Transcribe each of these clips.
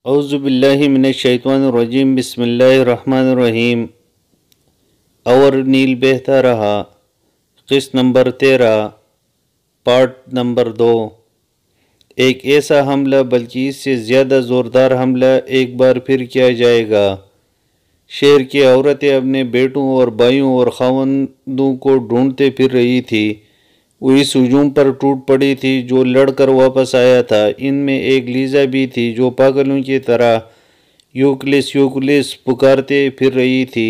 اعوذ باللہ من الشیطان الرجیم بسم اللہ الرحمن الرحیم۔ اور نیل بہتا رہا، قسط نمبر 13، پارٹ نمبر 2۔ ایک ایسا حملہ بلکہ اس سے زیادہ زوردار حملہ ایک بار پھر کیا جائے گا۔ شہر کی عورتیں اپنے بیٹوں اور بھائیوں اور خاوندوں کو ڈھونڈتے پھر رہی تھی۔ وہ اس ہجوم پر ٹوٹ پڑی تھی جو لڑ کر واپس آیا تھا۔ ان میں ایک لیزا بھی تھی جو پاگلوں کی طرح یوکلس یوکلس پکارتے پھر رہی تھی۔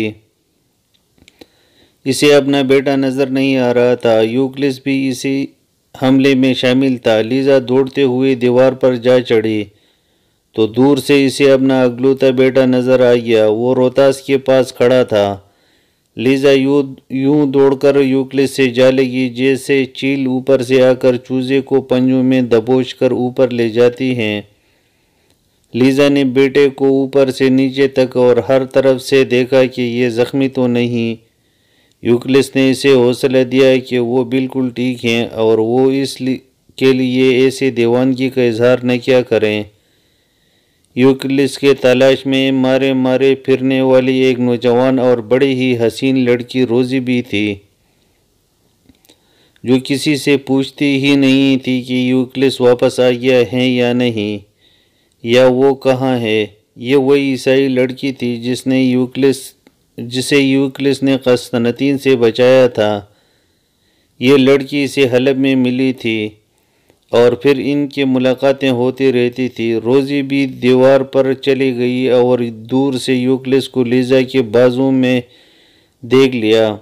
اسے اپنا بیٹا نظر نہیں آ رہا تھا۔ یوکلس بھی اسی حملے میں شامل تھا۔ لیزا دوڑتے ہوئے دیوار پر جا چڑھی تو دور سے اسے اپنا اکلوتا بیٹا نظر آ گیا۔ وہ روتاس کے پاس کھڑا تھا۔ لیزا یوں دوڑ کر یوکلس سے جا لگی جیسے چیل اوپر سے آ کر چوزے کو پنجوں میں دبوچ کر اوپر لے جاتی ہیں۔ لیزا نے بیٹے کو اوپر سے نیچے تک اور ہر طرف سے دیکھا کہ یہ زخمی تو نہیں۔ یوکلس نے اسے حوصلہ دیا کہ وہ بالکل ٹھیک ہیں اور وہ اس کے لیے ایسے دیوانگی کا اظہار نہ کیا کریں۔ یوکلس کے تلاش میں مارے مارے پھرنے والی ایک نوجوان اور بڑی ہی حسین لڑکی روزی بھی تھی، جو کسی سے پوچھتی ہی نہیں تھی کہ یوکلس واپس آ گیا ہے یا نہیں، یا وہ کہاں ہے۔ یہ وہی عیسائی لڑکی تھی جسے یوکلس نے قسطنطین سے بچایا تھا۔ یہ لڑکی اسے حلب میں ملی تھی اور پھر ان کی ملاقاتیں ہوتی رہتی تھی۔ روزی بھی دیوار پر چلی گئی اور دور سے یوکلس کو لیزا کے بازو میں دیکھ لیا۔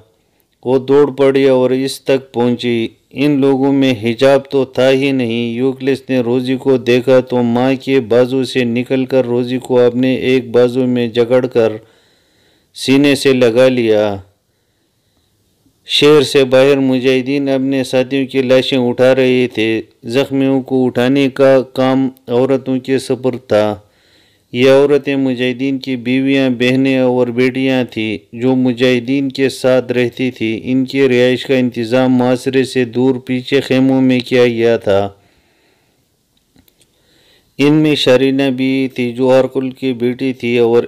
وہ دوڑ پڑی اور اس تک پہنچی۔ ان لوگوں میں حجاب تو تھا ہی نہیں۔ یوکلس نے روزی کو دیکھا تو ماں کے بازو سے نکل کر روزی کو اپنے ایک بازو میں جکڑ کر سینے سے لگا لیا۔ شہر سے باہر مجاہدین اپنے ساتھیوں کی لاشیں اٹھا رہے تھے۔ زخمیوں کو اٹھانے کا کام عورتوں کے سپرد تھا۔ یہ عورتیں مجاہدین کی بیویاں، بہنیں اور بیٹیاں تھیں جو مجاہدین کے ساتھ رہتی تھیں۔ ان کی رہائش کا انتظام معاشرے سے دور پیچھے خیموں میں کیا گیا تھا۔ ان میں شارینہ بھی تھی جو ہرقل کی بیٹی تھی اور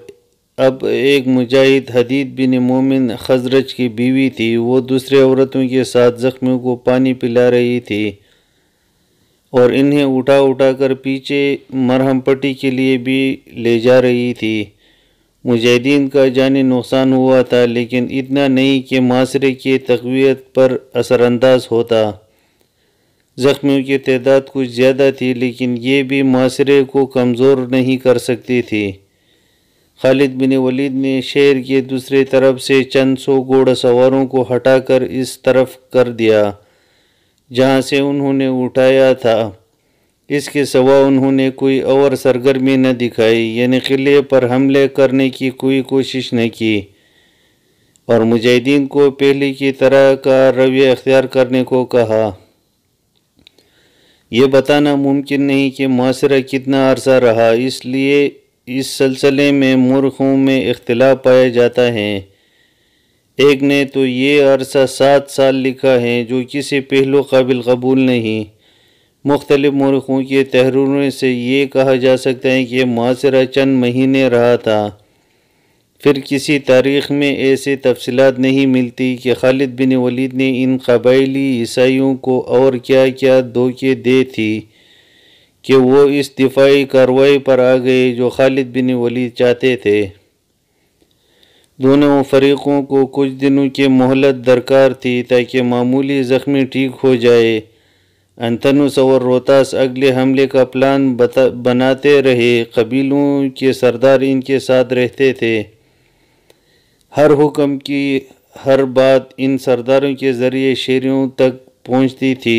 اب ایک مجاہد حدید بن مومن خزرج کی بیوی تھی۔ وہ دوسرے عورتوں کے ساتھ زخمیوں کو پانی پلا رہی تھی اور انہیں اٹھا اٹھا کر پیچھے مرہم پٹی کے لیے بھی لے جا رہی تھی۔ مجاہدین کا جانی نقصان ہوا تھا لیکن اتنا نہیں کہ معاشرے کی تقویت پر اثر انداز ہوتا۔ زخمیوں کی تعداد کچھ زیادہ تھی لیکن یہ بھی معاشرے کو کمزور نہیں کر سکتی تھی۔ خالد بن ولید نے شہر کے دوسری طرف سے چند سو گھوڑ سواروں کو ہٹا کر اس طرف کر دیا جہاں سے انہوں نے اٹھایا تھا۔ اس کے سوا انہوں نے کوئی اور سرگرمی نہ دکھائی، یعنی قلعے پر حملے کرنے کی کوئی کوشش نہ کی اور مجاہدین کو پہلے کی طرح کا رویہ اختیار کرنے کو کہا۔ یہ بتانا ممکن نہیں کہ معاشرہ کتنا عرصہ رہا، اس لیے اس سلسلے میں مورخوں میں اختلاف پایا جاتا ہے۔ ایک نے تو یہ عرصہ 7 سال لکھا ہے جو کسی پہلو قابل قبول نہیں۔ مختلف مورخوں کی تحریروں سے یہ کہا جا سکتا ہے کہ معاشرہ چند مہینے رہا تھا۔ پھر کسی تاریخ میں ایسے تفصیلات نہیں ملتی کہ خالد بن ولید نے ان قبائلی عیسائیوں کو اور کیا کیا دھوکے دی تھی کہ وہ اس دفاعی کارروائی پر آ گئے جو خالد بن ولید چاہتے تھے۔ دونوں فریقوں کو کچھ دنوں کی مہلت درکار تھی تاکہ معمولی زخمی ٹھیک ہو جائے۔ انتھنوس اور روتاس اگلے حملے کا پلان بناتے رہے۔ قبیلوں کے سردار ان کے ساتھ رہتے تھے۔ ہر حکم کی ہر بات ان سرداروں کے ذریعے شہریوں تک پہنچتی تھی۔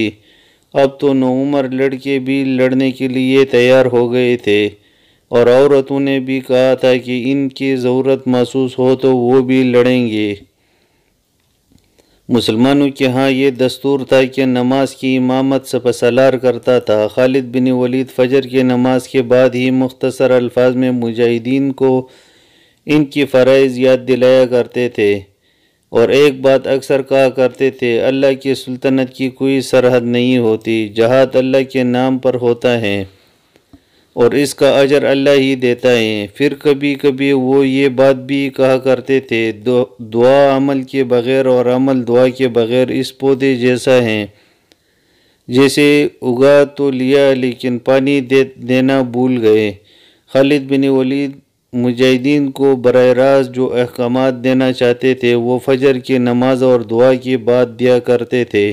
اب تو نوعمر لڑکے بھی لڑنے کے لیے تیار ہو گئے تھے اور عورتوں نے بھی کہا تھا کہ ان کی ضرورت محسوس ہو تو وہ بھی لڑیں گے۔ مسلمانوں کے ہاں یہ دستور تھا کہ نماز کی امامت سپہ-سالار کرتا تھا۔ خالد بن ولید فجر کی نماز کے بعد ہی مختصر الفاظ میں مجاہدین کو ان کی فرائض یاد دلایا کرتے تھے اور ایک بات اکثر کہا کرتے تھے، اللہ کی سلطنت کی کوئی سرحد نہیں ہوتی، جہاد اللہ کے نام پر ہوتا ہے اور اس کا اجر اللہ ہی دیتا ہے۔ پھر کبھی کبھی وہ یہ بات بھی کہا کرتے تھے، دعا عمل کے بغیر اور عمل دعا کے بغیر اس پودے جیسا ہے جیسے اگا تو لیا لیکن پانی دینا بھول گئے۔ خالد بن ولید مجاہدین کو براہ راست جو احکامات دینا چاہتے تھے وہ فجر کی نماز اور دعا کی بات دیا کرتے تھے۔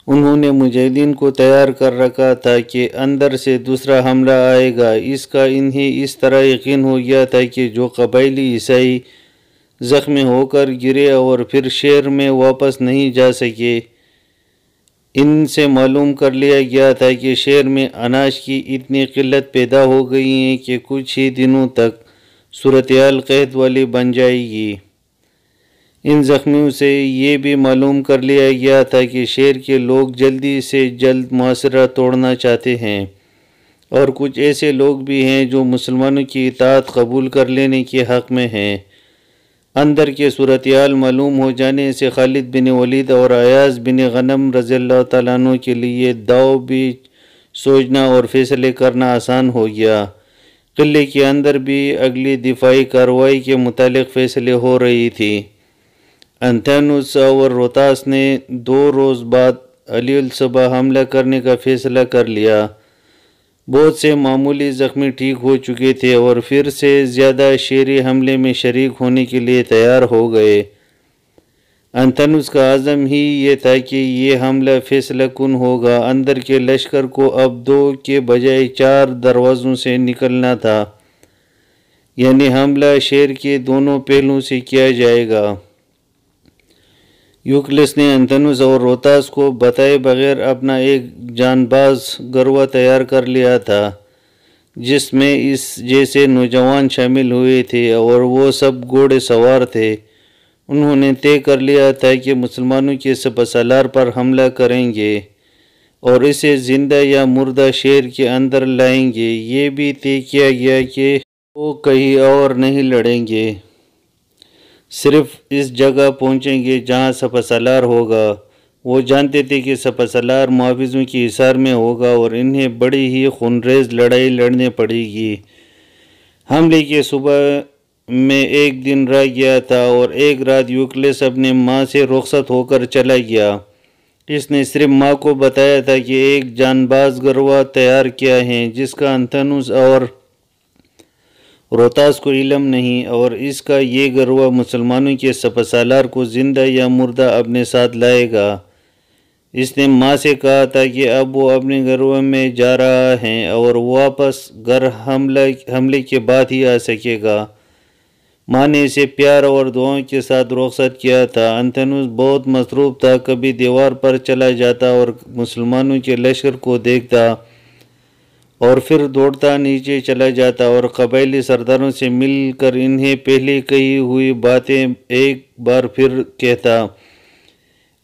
انہوں نے مجاہدین کو تیار کر رکھا تھا کہ اندر سے دوسرا حملہ آئے گا۔ اس کا انہیں اس طرح یقین ہو گیا تھا کہ جو قبائلی عیسائی زخمی ہو کر گرے اور پھر شہر میں واپس نہیں جا سکے، ان سے معلوم کر لیا گیا تھا کہ شہر میں اناج کی اتنی قلت پیدا ہو گئی ہے کہ کچھ ہی دنوں تک صورتحال قحط والی بن جائے گی۔ ان زخمیوں سے یہ بھی معلوم کر لیا گیا تھا کہ شہر کے لوگ جلدی سے جلد معاشرہ توڑنا چاہتے ہیں، اور کچھ ایسے لوگ بھی ہیں جو مسلمانوں کی اطاعت قبول کر لینے کے حق میں ہیں۔ اندر کے صورتحال معلوم ہو جانے سے خالد بن ولید اور ایاز بن غنم رضی اللہ تعالیٰ عنہ کے لیے داؤ بھی سوچنا اور فیصلے کرنا آسان ہو گیا۔ قلعے کے اندر بھی اگلی دفاعی کارروائی کے متعلق فیصلے ہو رہی تھی۔ انتھینوس اور روتاس نے 2 روز بعد علی الصبح حملہ کرنے کا فیصلہ کر لیا۔ بہت سے معمولی زخمی ٹھیک ہو چکے تھے اور پھر سے زیادہ شہری حملے میں شریک ہونے کے لیے تیار ہو گئے۔ انتھینوس کا عزم ہی یہ تھا کہ یہ حملہ فیصلہ کن ہوگا۔ اندر کے لشکر کو اب 2 کے بجائے 4 دروازوں سے نکلنا تھا، یعنی حملہ شہر کے دونوں پہلوؤں سے کیا جائے گا۔ یوکلس نے انتھینوس اور روتاس کو بتائے بغیر اپنا ایک جان باز گروہ تیار کر لیا تھا، جس میں اس جیسے نوجوان شامل ہوئے تھے اور وہ سب گھوڑے سوار تھے۔ انہوں نے طے کر لیا تھا کہ مسلمانوں کے سپہ سالار پر حملہ کریں گے اور اسے زندہ یا مردہ شہر کے اندر لائیں گے۔ یہ بھی طے کیا گیا کہ وہ کہیں اور نہیں لڑیں گے، صرف اس جگہ پہنچیں گے جہاں سپہ سالار ہوگا۔ وہ جانتے تھے کہ سپہ سالار محافظوں کی حصار میں ہوگا اور انہیں بڑی ہی خونریز لڑائی لڑنے پڑے گی۔ حملے کے صبح میں ایک دن رہ گیا تھا اور ایک رات یوکلس اپنے ماں سے رخصت ہو کر چلا گیا۔ اس نے صرف ماں کو بتایا تھا کہ ایک جان باز گروہ تیار کیا ہے جس کا انتھینوس اور روتاس کو علم نہیں، اور اس کا یہ گروہ مسلمانوں کے سپہ سالار کو زندہ یا مردہ اپنے ساتھ لائے گا۔ اس نے ماں سے کہا تھا کہ اب وہ اپنے گروہ میں جا رہا ہے اور واپس گھر حملے کے بعد ہی آ سکے گا۔ ماں نے اسے پیار اور دعاؤں کے ساتھ رخصت کیا تھا۔ انتھینوس بہت مصروف تھا، کبھی دیوار پر چلا جاتا اور مسلمانوں کے لشکر کو دیکھتا اور پھر دوڑتا نیچے چلا جاتا اور قبائلی سرداروں سے مل کر انہیں پہلے کہی ہوئی باتیں ایک بار پھر کہتا۔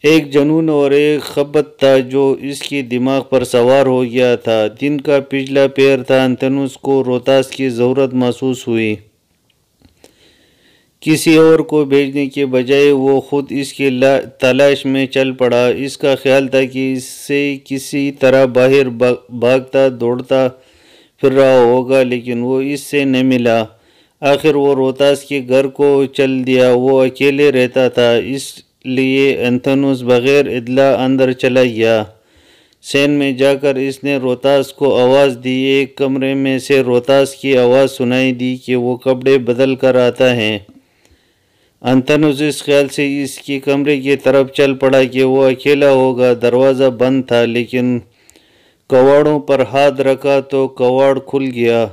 ایک جنون اور ایک خبت تھا جو اس کی دماغ پر سوار ہو گیا تھا۔ دن کا پچھلا پہر تھا۔ انتھینوس کو روتاس کی ضرورت محسوس ہوئی۔ کسی اور کو بھیجنے کے بجائے وہ خود اس کی تلاش میں چل پڑا۔ اس کا خیال تھا کہ اس سے کسی طرح باہر بھاگتا دوڑتا پھر رہا ہوگا، لیکن وہ اس سے نہ ملا۔ آخر وہ روتاس کے گھر کو چل دیا۔ وہ اکیلے رہتا تھا، اس لیے انتھینوس بغیر اطلاع اندر چلا گیا۔ سین میں جا کر اس نے روتاس کو آواز دی۔ ایک کمرے میں سے روتاس کی آواز سنائی دی کہ وہ کپڑے بدل کر آتا ہے۔ انتھینوس اس خیال سے اس کے کمرے کی طرف چل پڑا کہ وہ اکیلا ہوگا۔ دروازہ بند تھا، لیکن کواڑوں پر ہاتھ رکھا تو کواڑ کھل گیا۔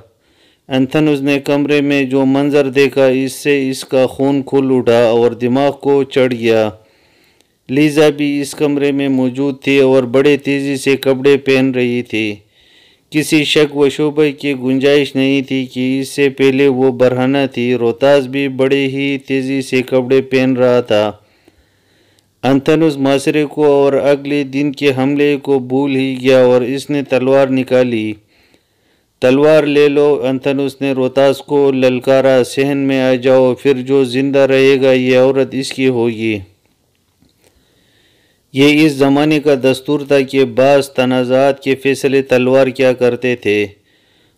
انتھینوس نے کمرے میں جو منظر دیکھا اس سے اس کا خون کھل اٹھا اور دماغ کو چڑھ گیا۔ لیزا بھی اس کمرے میں موجود تھی اور بڑے تیزی سے کپڑے پہن رہی تھی۔ کسی شک و شبہ کی گنجائش نہیں تھی کہ اس سے پہلے وہ برہنہ تھی۔ روتاس بھی بڑے ہی تیزی سے کپڑے پہن رہا تھا۔ انتھینوس معاشرے کو اور اگلے دن کے حملے کو بھول ہی گیا اور اس نے تلوار نکالی۔ تلوار لے لو، انتھینوس نے روتاس کو للکارا، صحن میں آ جاؤ، پھر جو زندہ رہے گا یہ عورت اس کی ہوگی۔ یہ اس زمانے کا دستور تھا کہ بعض تنازعات کے فیصلے تلوار کیا کرتے تھے۔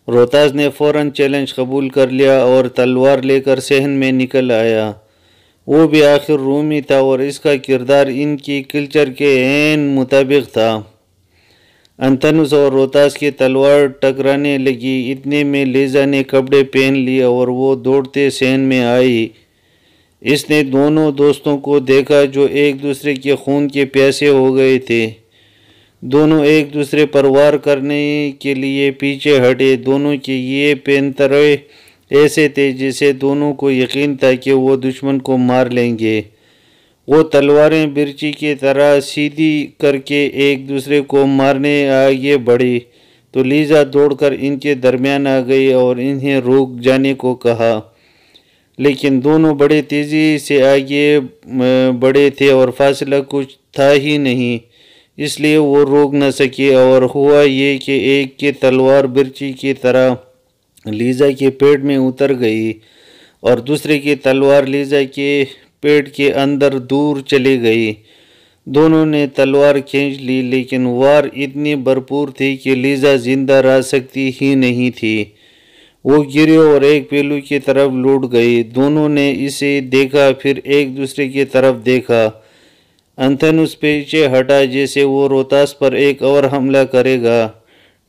روہتاس نے فوراً چیلنج قبول کر لیا اور تلوار لے کر صحن میں نکل آیا۔ وہ بھی آخر رومی تھا اور اس کا کردار ان کی کلچر کے عین مطابق تھا۔ انتھنوس اور روہتاس کی تلوار ٹکرانے لگی، اتنے میں لیزا نے کپڑے پہن لیے اور وہ دوڑتے صحن میں آئی۔ اس نے دونوں دوستوں کو دیکھا جو ایک دوسرے کے خون کے پیاسے ہو گئے تھے۔ دونوں ایک دوسرے پر وار کرنے کے لیے پیچھے ہٹے۔ دونوں کے یہ پینترے ایسے تھے جیسے دونوں کو یقین تھا کہ وہ دشمن کو مار لیں گے۔ وہ تلواریں برچی کی طرح سیدھی کر کے ایک دوسرے کو مارنے آگے بڑھی تو لیزا دوڑ کر ان کے درمیان آ گئی اور انہیں رک جانے کو کہا، لیکن دونوں بڑے تیزی سے آگے بڑھے تھے اور فاصلہ کچھ تھا ہی نہیں، اس لیے وہ روک نہ سکے۔ اور ہوا یہ کہ ایک کی تلوار برچی کی طرح لیزا کے پیٹ میں اتر گئی اور دوسرے کی تلوار لیزا کے پیٹ کے اندر دور چلی گئی۔ دونوں نے تلوار کھینچ لی، لیکن وار اتنی بھرپور تھی کہ لیزا زندہ رہ سکتی ہی نہیں تھی۔ وہ گری اور ایک پہلو کی طرف لوٹ گئی۔ دونوں نے اسے دیکھا، پھر ایک دوسرے کی طرف دیکھا۔ انتھنوس پیچھے ہٹا جیسے وہ روہتاس پر ایک اور حملہ کرے گا۔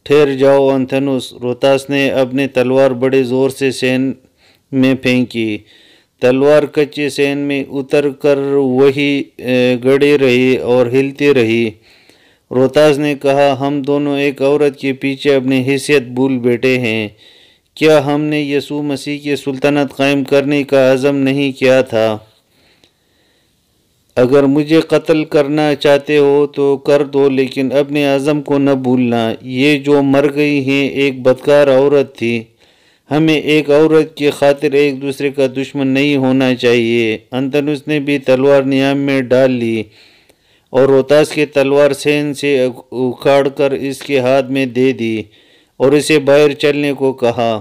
ٹھہر جاؤ انتھنوس، روہتاس نے اپنی تلوار بڑے زور سے صحن میں پھینکی۔ تلوار کچے صحن میں اتر کر وہی گڑی رہی اور ہلتی رہی۔ روہتاس نے کہا، ہم دونوں ایک عورت کے پیچھے اپنی حیثیت بھول بیٹھے ہیں۔ کیا ہم نے یسوع مسیح کی سلطنت قائم کرنے کا عزم نہیں کیا تھا؟ اگر مجھے قتل کرنا چاہتے ہو تو کر دو، لیکن اپنے عزم کو نہ بھولنا۔ یہ جو مر گئی ہیں ایک بدکار عورت تھی۔ ہمیں ایک عورت کی خاطر ایک دوسرے کا دشمن نہیں ہونا چاہیے۔ انتھنوس نے بھی تلوار نیام میں ڈال لی اور روہتاس کی تلوار صحن سے اکھاڑ کر اس کے ہاتھ میں دے دی اور اسے باہر چلنے کو کہا۔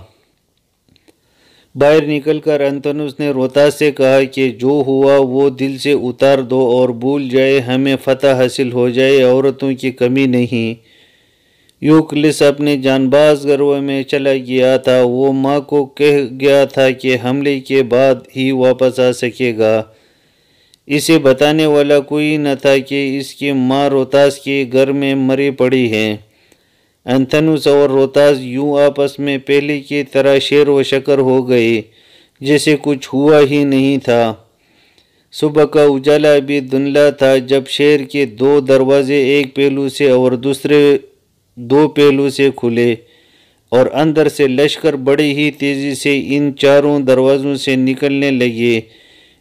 باہر نکل کر انتھنوس نے روہتاس سے کہا کہ جو ہوا وہ دل سے اتار دو اور بھول جائے، ہمیں فتح حاصل ہو جائے، عورتوں کی کمی نہیں۔ یوکلس اپنے جان باز گروہ میں چلا گیا تھا۔ وہ ماں کو کہہ گیا تھا کہ حملے کے بعد ہی واپس آ سکے گا۔ اسے بتانے والا کوئی نہ تھا کہ اس کی ماں روہتاس کے گھر میں مری پڑی ہے۔ انتھنوس اور روہتاس یوں آپس میں پہلے کی طرح شیر و شکر ہو گئے جیسے کچھ ہوا ہی نہیں تھا۔ صبح کا اجالا ابھی دھندلا تھا جب شہر کے دو دروازے ایک پہلو سے اور دوسرے دو پہلو سے کھلے اور اندر سے لشکر بڑی ہی تیزی سے ان چاروں دروازوں سے نکلنے لگے۔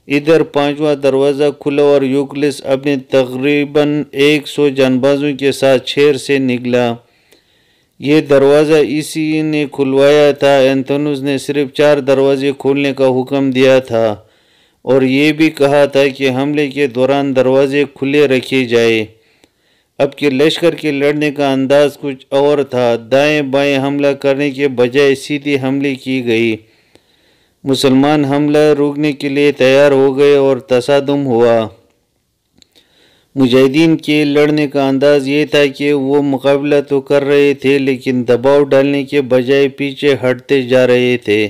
ادھر پانچواں دروازہ کھلا اور یوکلس اپنے تقریباً 100 جانبازوں کے ساتھ شہر سے نکلا۔ یہ دروازہ اسی نے کھلوایا تھا۔ انتھنوس نے صرف 4 دروازے کھولنے کا حکم دیا تھا اور یہ بھی کہا تھا کہ حملے کے دوران دروازے کھلے رکھے جائیں۔ اب کے لشکر کے لڑنے کا انداز کچھ اور تھا۔ دائیں بائیں حملہ کرنے کے بجائے سیدھی حملے کی گئی۔ مسلمان حملہ روکنے کے لیے تیار ہو گئے اور تصادم ہوا۔ مجاہدین کے لڑنے کا انداز یہ تھا کہ وہ مقابلہ تو کر رہے تھے لیکن دباؤ ڈالنے کے بجائے پیچھے ہٹتے جا رہے تھے۔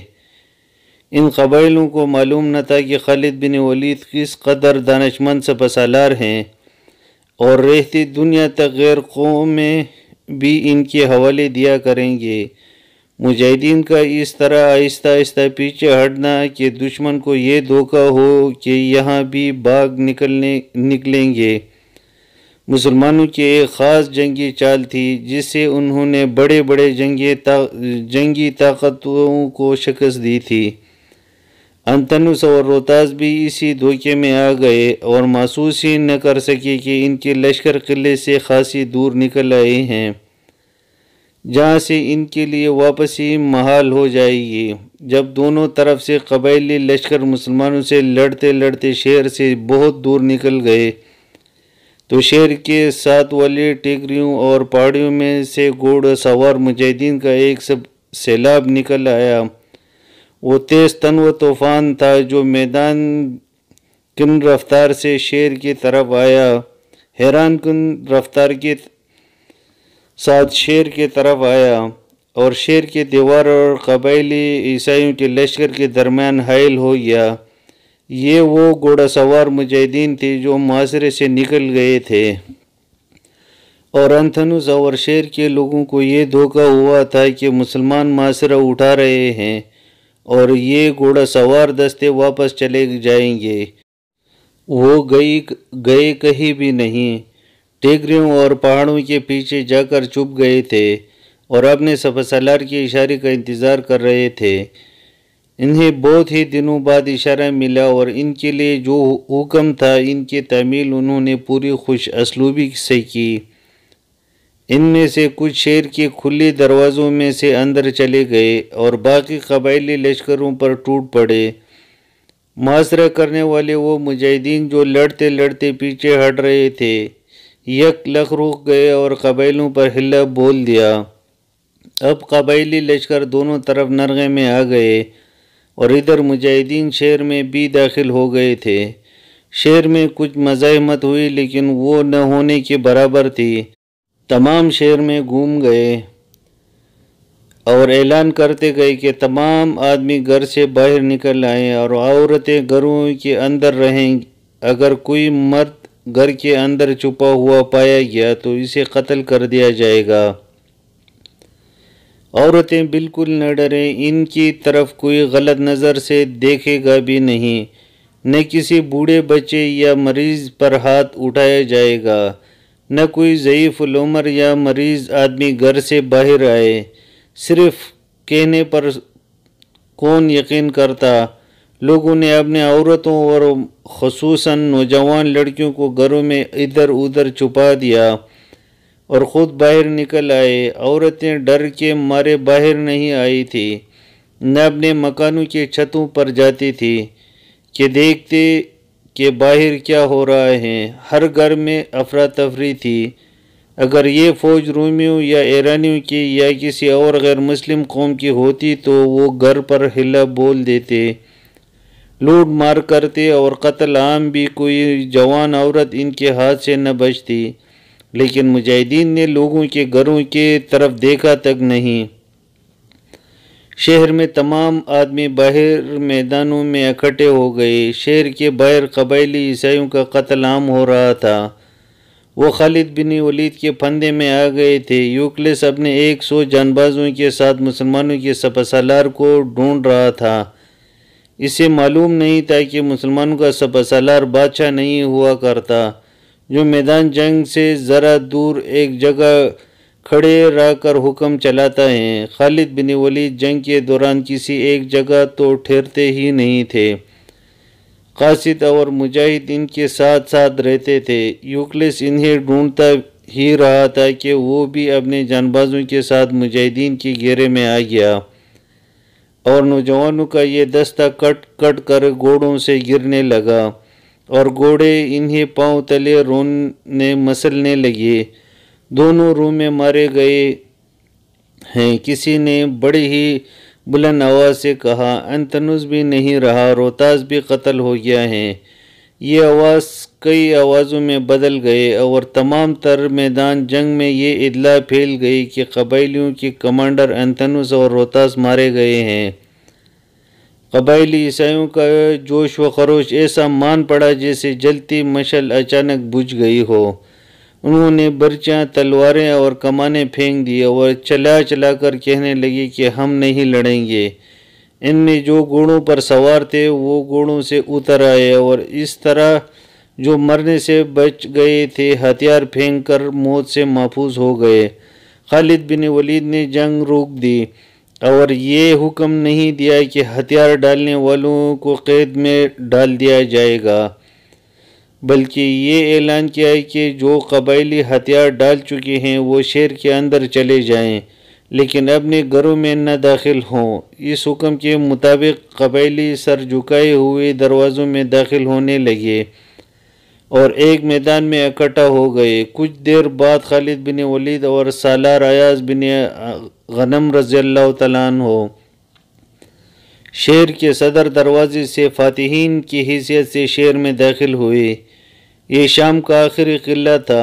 ان قبائلیوں کو معلوم نہ تھا کہ خالد بن ولید کس قدر دانشمند سپہ سالار ہیں اور رہتی دنیا تک غیر قومیں بھی ان کے حوالے دیا کریں گے۔ مجاہدین کا اس طرح آہستہ آہستہ پیچھے ہٹنا کہ دشمن کو یہ دھوکہ ہو کہ یہاں بھی بھاگ نکلیں گے، مسلمانوں کی ایک خاص جنگی چال تھی جس سے انہوں نے بڑے بڑے جنگی طاقتوں کو شکست دی تھی۔ انتھنوس اور روہتاس بھی اسی دھوکے میں آ گئے اور محسوس ہی نہ کر سکے کہ ان کے لشکر قلعے سے خاصی دور نکل آئے ہیں جہاں سے ان کے لیے واپسی محال ہو جائے گی۔ جب دونوں طرف سے قبائلی لشکر مسلمانوں سے لڑتے لڑتے شہر سے بہت دور نکل گئے تو شہر کے ساتھ والی ٹیکریوں اور پہاڑیوں میں سے گھوڑ سوار مجاہدین کا ایک سیلاب نکل آیا۔ وہ تیز تنوع طوفان تھا جو میدان کن رفتار سے شہر کی طرف آیا حیران کن رفتار کے ساتھ شیر کی طرف آیا اور شیر کی دیوار اور قبائلی عیسائیوں کے لشکر کے درمیان حائل ہو گیا۔ یہ وہ گھوڑا سوار مجاہدین تھے جو محاصرے سے نکل گئے تھے، اور انتھنوس اور شیر کے لوگوں کو یہ دھوکہ ہوا تھا کہ مسلمان محاصرہ اٹھا رہے ہیں اور یہ گھوڑا سوار دستے واپس چلے جائیں گے۔ وہ گئے کہیں بھی نہیں، ٹیکریوں اور پہاڑوں کے پیچھے جا کر چھپ گئے تھے اور اپنے سپہ سالار کے اشارے کا انتظار کر رہے تھے۔ انہیں بہت ہی دنوں بعد اشارہ ملا اور ان کے لیے جو حکم تھا ان کی تعمیل انہوں نے پوری خوش اسلوبی سے کی۔ ان میں سے کچھ شہر کے کھلے دروازوں میں سے اندر چلے گئے اور باقی قبائلی لشکروں پر ٹوٹ پڑے۔ محاصرہ کرنے والے وہ مجاہدین جو لڑتے لڑتے پیچھے ہٹ رہے تھے یک لخ رک گئے اور قبائلیوں پر حملہ بول دیا۔ اب قبائلی لشکر دونوں طرف نرغے میں آ گئے اور ادھر مجاہدین شہر میں بھی داخل ہو گئے تھے۔ شہر میں کچھ مزاحمت ہوئی لیکن وہ نہ ہونے کے برابر تھی۔ تمام شہر میں گھوم گئے اور اعلان کرتے گئے کہ تمام آدمی گھر سے باہر نکل آئیں اور عورتیں گھروں کے اندر رہیں۔ اگر کوئی مرد گھر کے اندر چھپا ہوا پایا گیا تو اسے قتل کر دیا جائے گا۔ عورتیں بالکل نہ ڈریں، ان کی طرف کوئی غلط نظر سے دیکھے گا بھی نہیں، نہ کسی بوڑھے بچے یا مریض پر ہاتھ اٹھایا جائے گا، نہ کوئی ضعیف العمر یا مریض آدمی گھر سے باہر آئے۔ صرف کہنے پر کون یقین کرتا؟ لوگوں نے اپنے عورتوں اور خصوصاً نوجوان لڑکیوں کو گھروں میں ادھر ادھر چھپا دیا اور خود باہر نکل آئے۔ عورتیں ڈر کے مارے باہر نہیں آئی تھی، نہ اپنے مکانوں کے چھتوں پر جاتی تھی کہ دیکھتے کہ باہر کیا ہو رہا ہے۔ ہر گھر میں افراتفری تھی۔ اگر یہ فوج رومیوں یا ایرانیوں کی یا کسی اور غیر مسلم قوم کی ہوتی تو وہ گھر پر حملہ بول دیتے، لوٹ مار کرتے اور قتل عام بھی، کوئی جوان عورت ان کے ہاتھ سے نہ بچتی۔ لیکن مجاہدین نے لوگوں کے گھروں کی طرف دیکھا تک نہیں۔ شہر میں تمام آدمی باہر میدانوں میں اکٹھے ہو گئے۔ شہر کے باہر قبائلی عیسائیوں کا قتل عام ہو رہا تھا۔ وہ خالد بن ولید کے پھندے میں آ گئے تھے۔ یوکلس اپنے 100 جانبازوں کے ساتھ مسلمانوں کے سپہ سالار کو ڈھونڈ رہا تھا۔ اسے معلوم نہیں تھا کہ مسلمانوں کا سپہ سالار بادشاہ نہیں ہوا کرتا جو میدان جنگ سے ذرا دور ایک جگہ کھڑے رہ کر حکم چلاتا ہے۔ خالد بن ولید جنگ کے دوران کسی ایک جگہ تو ٹھہرتے ہی نہیں تھے۔ قاصد اور مجاہد ان کے ساتھ ساتھ رہتے تھے۔ یوکلس انہیں ڈھونڈتا ہی رہا تھا کہ وہ بھی اپنے جانبازوں کے ساتھ مجاہدین کے گھیرے میں آ گیا اور نوجوانوں کا یہ دستہ کٹ کٹ کر گھوڑوں سے گرنے لگا اور گھوڑے انہیں پاؤں تلے رونے مسلنے لگے۔ دونوں روح میں مارے گئے ہیں۔ کسی نے بڑی ہی بلند آواز سے کہا، انتنوس بھی نہیں رہا، روتاس بھی قتل ہو گیا ہے۔ یہ آواز کئی آوازوں میں بدل گئے اور تمام تر میدان جنگ میں یہ اطلاع پھیل گئی کہ قبائلیوں کے کمانڈر انتنوس اور روتاس مارے گئے ہیں۔ قبائلی عیسائیوں کا جوش و خروش ایسا مان پڑا جیسے جلتی مشعل اچانک بجھ گئی ہو۔ انہوں نے برچیاں، تلواریں اور کمانیں پھینک دی اور چلا چلا کر کہنے لگے کہ ہم نہیں لڑیں گے۔ ان میں جو گھوڑوں پر سوار تھے وہ گھوڑوں سے اتر آئے اور اس طرح جو مرنے سے بچ گئے تھے ہتھیار پھینک کر موت سے محفوظ ہو گئے۔ خالد بن ولید نے جنگ روک دی اور یہ حکم نہیں دیا کہ ہتھیار ڈالنے والوں کو قید میں ڈال دیا جائے گا، بلکہ یہ اعلان کیا کہ جو قبائلی ہتھیار ڈال چکے ہیں وہ شہر کے اندر چلے جائیں لیکن اپنے گھروں میں نہ داخل ہوں۔ اس حکم کے مطابق قبائلی سر جھکائے ہوئے دروازوں میں داخل ہونے لگے اور ایک میدان میں اکٹھا ہو گئے۔ کچھ دیر بعد خالد بن ولید اور سالار ایاز بن غنم رضی اللہ تعالیٰ عنہ شہر کے صدر دروازے سے فاتحین کی حیثیت سے شہر میں داخل ہوئے۔ یہ شام کا آخری قلعہ تھا